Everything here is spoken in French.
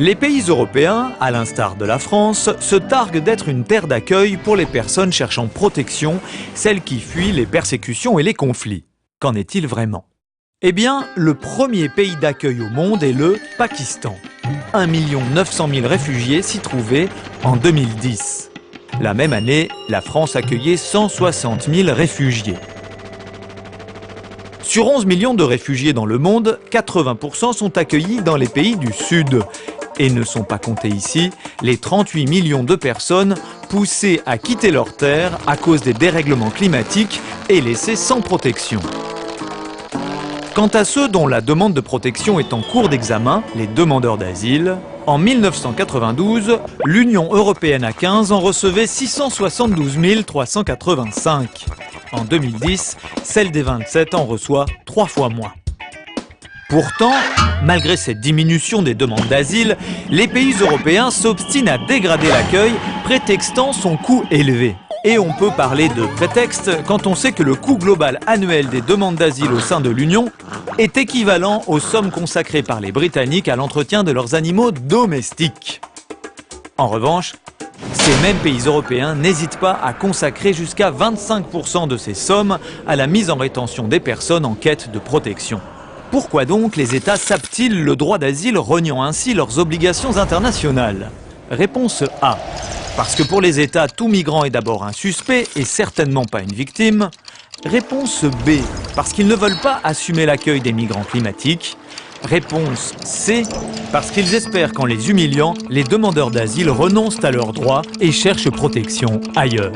Les pays européens, à l'instar de la France, se targuent d'être une terre d'accueil pour les personnes cherchant protection, celles qui fuient les persécutions et les conflits. Qu'en est-il vraiment? Eh bien, le premier pays d'accueil au monde est le Pakistan. 1 900 000 réfugiés s'y trouvaient en 2010. La même année, la France accueillait 160 000 réfugiés. Sur 11 millions de réfugiés dans le monde, 80% sont accueillis dans les pays du Sud. Et ne sont pas comptés ici les 38 millions de personnes poussées à quitter leur terre à cause des dérèglements climatiques et laissées sans protection. Quant à ceux dont la demande de protection est en cours d'examen, les demandeurs d'asile, en 1992, l'Union européenne à 15 en recevait 672 385. En 2010, celle des 27 en reçoit 3 fois moins. Pourtant, malgré cette diminution des demandes d'asile, les pays européens s'obstinent à dégrader l'accueil, prétextant son coût élevé. Et on peut parler de prétexte quand on sait que le coût global annuel des demandes d'asile au sein de l'Union est équivalent aux sommes consacrées par les Britanniques à l'entretien de leurs animaux domestiques. En revanche, ces mêmes pays européens n'hésitent pas à consacrer jusqu'à 25% de ces sommes à la mise en rétention des personnes en quête de protection. Pourquoi donc les États sapent-ils le droit d'asile, reniant ainsi leurs obligations internationales? Réponse A. Parce que pour les États, tout migrant est d'abord un suspect et certainement pas une victime. Réponse B. Parce qu'ils ne veulent pas assumer l'accueil des migrants climatiques. Réponse C. Parce qu'ils espèrent qu'en les humiliant, les demandeurs d'asile renoncent à leurs droits et cherchent protection ailleurs.